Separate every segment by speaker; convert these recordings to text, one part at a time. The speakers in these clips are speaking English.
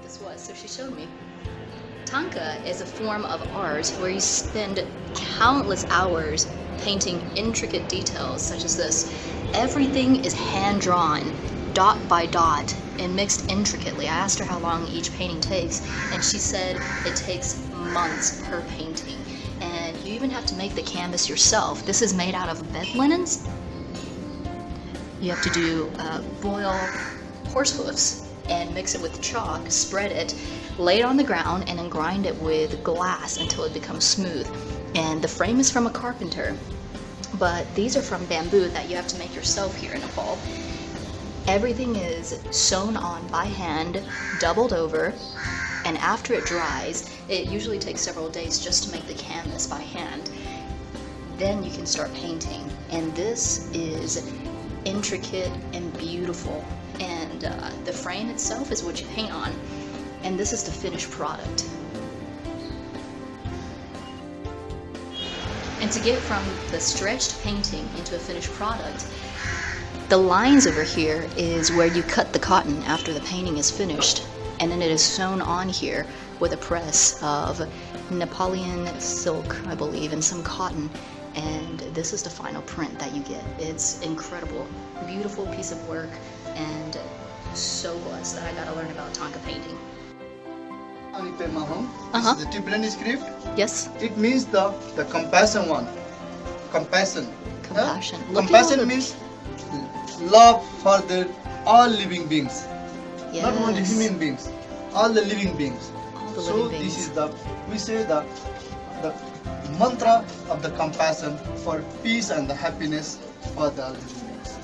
Speaker 1: this was, so she showed me. Thangkaaa is a form of art where you spend countless hours painting intricate details such as this. Everything is hand-drawn, dot by dot, and mixed intricately. I asked her how long each painting takes, and she said it takes months per painting. And you even have to make the canvas yourself. This is made out of bed linens. You have to boil horse hoofs and mix it with chalk, spread it, lay it on the ground, and then grind it with glass until it becomes smooth. And the frame is from a carpenter, but these are from bamboo that you have to make yourself here in Nepal. Everything is sewn on by hand, doubled over, and after it dries, it usually takes several days just to make the canvas by hand. Then you can start painting, and this is intricate and beautiful. And the frame itself is what you paint on, and this is the finished product. And to get from the stretched painting into a finished product, the lines over here is where you cut the cotton after the painting is finished, and then it is sewn on here with a press of Nepalian silk, I believe, and some cotton. And this is the final print that you get. It's incredible, beautiful piece of work, and so blessed that I got to learn about Thangkaaa painting.
Speaker 2: This is the Tibetan script.
Speaker 1: Yes.
Speaker 2: It means the compassion one. Compassion.
Speaker 1: Compassion.
Speaker 2: Compassion means love for all living beings.
Speaker 1: Yes.
Speaker 2: Not only human beings, all the living beings.
Speaker 1: All the
Speaker 2: So
Speaker 1: living beings.
Speaker 2: this is we say the mantra of the compassion for peace and the happiness for the living beings.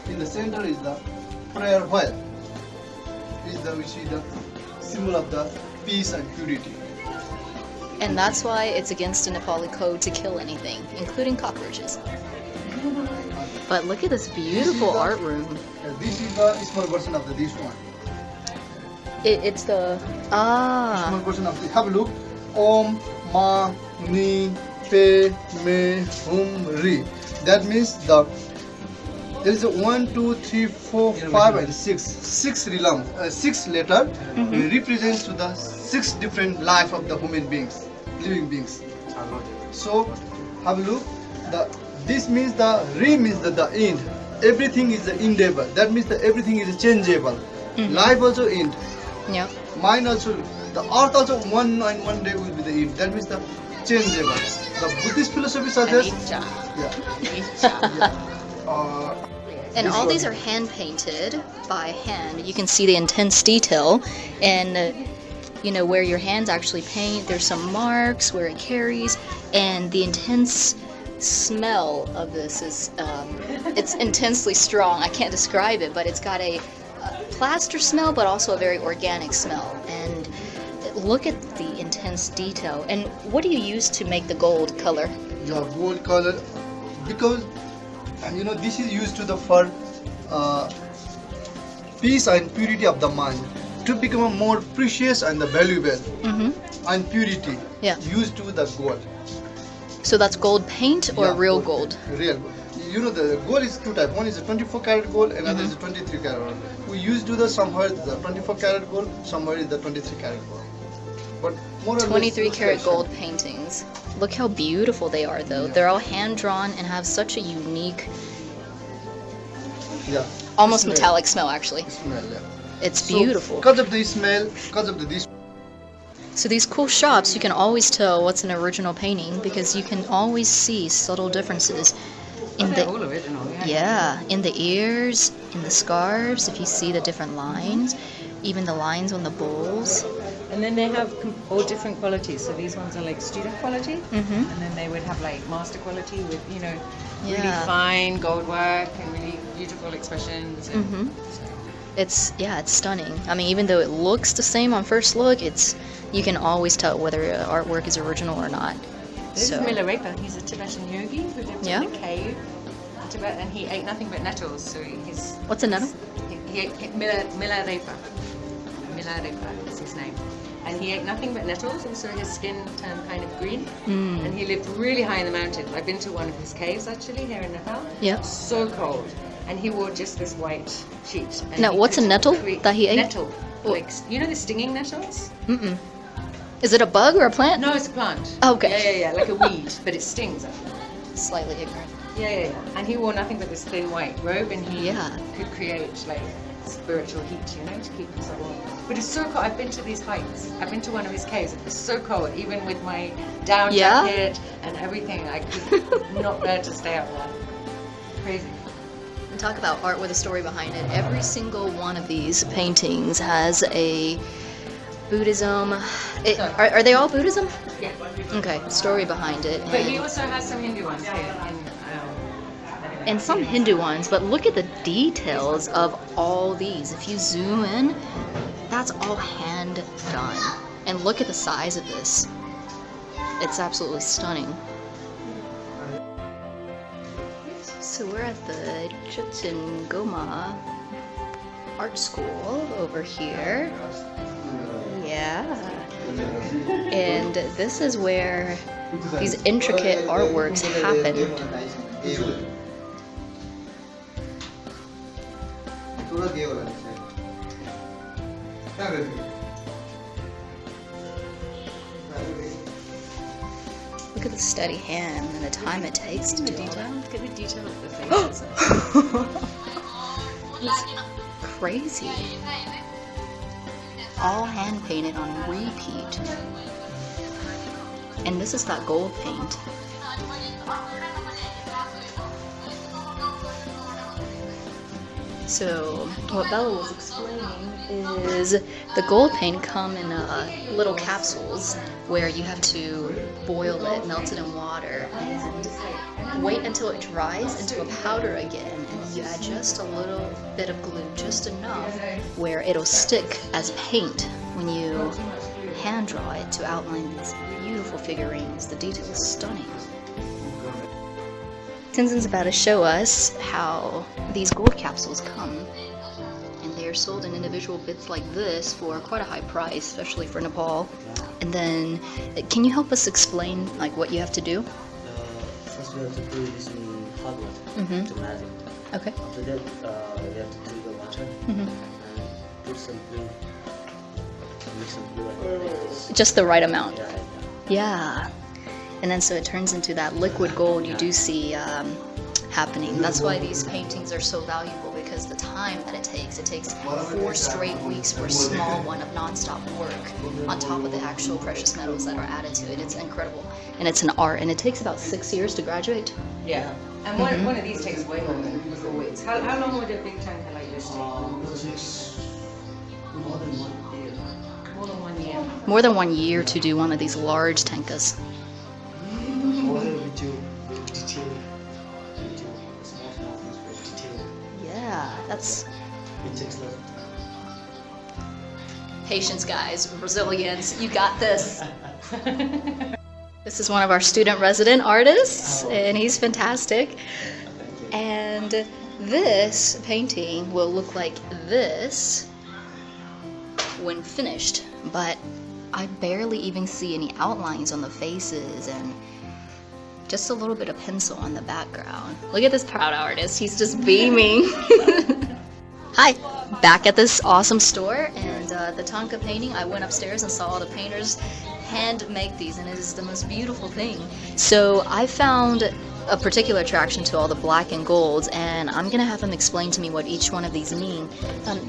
Speaker 2: In the center is the prayer whale. We see the symbol of the peace and purity.
Speaker 1: And that's why it's against the Nepali code to kill anything, including cockroaches. But look at this beautiful art room.
Speaker 2: This is the small version of this one.
Speaker 1: It's the
Speaker 2: Small version of this. Have a look. Om, Ma, Ni, Pe, Me, Hum, Ri. That means there is a 1, 2, 3, 4, 5, and 6. Six letter represents to the 6 different life of the human beings, living beings. So have a look. This means the Ri means the end. Everything is the endable. That means that everything is changeable. Life also end.
Speaker 1: yeah.
Speaker 2: Mind also, the earth also one day will be the end. That means the changeable. The Buddhist philosophy suggests.
Speaker 1: And all these are hand painted by hand. You can see the intense detail, and where your hands actually paint. There's some marks where it carries, and the intense smell of this is it's intensely strong. I can't describe it, but it's got a plaster smell, but also a very organic smell. And look at the intense detail. And what do you use to make the gold color?
Speaker 2: Yeah, gold color, because this is used for peace and purity of the mind, to become more precious and valuable. And purity used to the gold.
Speaker 1: So that's gold paint or real gold?
Speaker 2: Real gold. The gold is 2 types. One is a 24 karat gold, another is a 23 karat gold. We used to somewhere the 24 karat gold, somewhere is the 23 karat gold. But more or
Speaker 1: 23
Speaker 2: less
Speaker 1: karat gold paintings. Look how beautiful they are, though. They're all hand drawn and have such a unique, almost
Speaker 2: smell.
Speaker 1: metallic smell. Actually,
Speaker 2: Smell,
Speaker 1: it's beautiful.
Speaker 2: Because of the smell, because of this.
Speaker 1: So these cool shops, you can always tell what's an original painting because you can always see subtle differences in the in the ears, in the scarves. If you see the different lines, even the lines on the bowls.
Speaker 3: And then they have all different qualities. So these ones are like student quality, and then they would have like master quality with really fine gold work and really beautiful expressions. And
Speaker 1: It's stunning. I mean, even though it looks the same on first look, you can always tell whether artwork is original or not.
Speaker 3: This is Milarepa. He's a Tibetan yogi who lived in a cave in Tibet, and he ate nothing but nettles. So he's
Speaker 1: What's a nettle?
Speaker 3: He ate Milarepa. Milarepa is his name. And he ate nothing but nettles, and so his skin turned kind of green. And he lived really high in the mountains. I've been to one of his caves actually here in Nepal.
Speaker 1: Yeah.
Speaker 3: So cold. and he wore just this white sheet. And
Speaker 1: Now,
Speaker 3: he
Speaker 1: what's a
Speaker 3: could
Speaker 1: nettle
Speaker 3: create-
Speaker 1: that he ate?
Speaker 3: Nettle,
Speaker 1: Oh.
Speaker 3: like you know the stinging nettles?
Speaker 1: Mm-mm. Is it a bug or a plant?
Speaker 3: No, it's a plant.
Speaker 1: Okay.
Speaker 3: Yeah, like a weed, but it stings.
Speaker 1: Slightly ignorant.
Speaker 3: Yeah. And he wore nothing but this thin white robe, and he
Speaker 1: Yeah.
Speaker 3: could create like spiritual heat, to keep himself warm. But it's so cold. I've been to these heights. I've been to one of his caves. It's so cold, even with my down
Speaker 1: Yeah?
Speaker 3: jacket and everything. I could not bear to stay up there. Crazy.
Speaker 1: And talk about art with a story behind it. Every single one of these paintings has a Buddhism. Are they all Buddhism?
Speaker 3: Yeah.
Speaker 1: Okay, story behind it.
Speaker 3: But he also has some Hindu ones here.
Speaker 1: And some Hindu ones, but look at the details of all these. If you zoom in, that's all hand done. And look at the size of this. It's absolutely stunning. So we're at the Chitin Goma Art School over here. Yeah. And this is where these intricate artworks happen. Look at the steady hand and the time it takes to do it.
Speaker 3: Look at the detail of the faces.
Speaker 1: It's crazy. All hand painted on repeat. And this is that gold paint. So what Bella was explaining is the gold paint come in little capsules where you have to boil it, melt it in water, and wait until it dries into a powder again. And you add just a little bit of glue, just enough, where it'll stick as paint when you hand draw it to outline these beautiful figurines. The detail is stunning. Tenzin's about to show us how these gold capsules come, and they are sold in individual bits like this for quite a high price, especially for Nepal. And then, can you help us explain like what you have to do?
Speaker 4: First we have to put this in hot water to melt it.
Speaker 1: Okay.
Speaker 4: After that, we have to drink the water and put some glue. Mix some glue like this.
Speaker 1: Just the right amount.
Speaker 4: Yeah.
Speaker 1: Yeah. And then so it turns into that liquid gold you do see happening. That's why these paintings are so valuable, because the time that it takes 4 straight weeks for a small one of non-stop work on top of the actual precious metals that are added to it. It's incredible. And it's an art, and it takes about 6 years to graduate.
Speaker 3: Yeah. And one of these takes way more than 4 weeks. How long would a big Thangkaaa like this take?
Speaker 4: More than 1 year.
Speaker 3: More than 1 year.
Speaker 1: More than 1 year to do one of these large Thangkaas.
Speaker 4: With detail, small things with detail.
Speaker 1: Yeah, that's
Speaker 4: It takes a lot of time.
Speaker 1: patience, guys. Resilience. You got this. This is one of our student resident artists, and he's fantastic. And this painting will look like this when finished, but I barely even see any outlines on the faces and just a little bit of pencil on the background. Look at this proud artist. He's just beaming. Hi, back at this awesome store, and the Thangkaaa painting, I went upstairs and saw all the painters hand make these, and it is the most beautiful thing. So I found a particular attraction to all the black and golds, and I'm gonna have him explain to me what each one of these mean.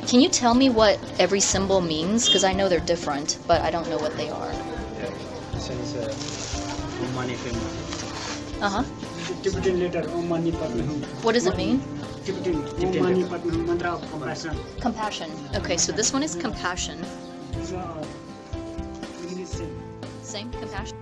Speaker 1: Can you tell me what every symbol means? Because I know they're different, but I don't know what they are.
Speaker 4: This one is a money payment.
Speaker 1: Uh-huh.
Speaker 5: Tibetan letter Om Mani Padme Hum.
Speaker 1: What does it mean?
Speaker 5: Tibetan Om Mani Padme Hum, mantra of compassion.
Speaker 1: Compassion. Okay, so this one is compassion.
Speaker 5: These are English same.
Speaker 1: Same, compassion.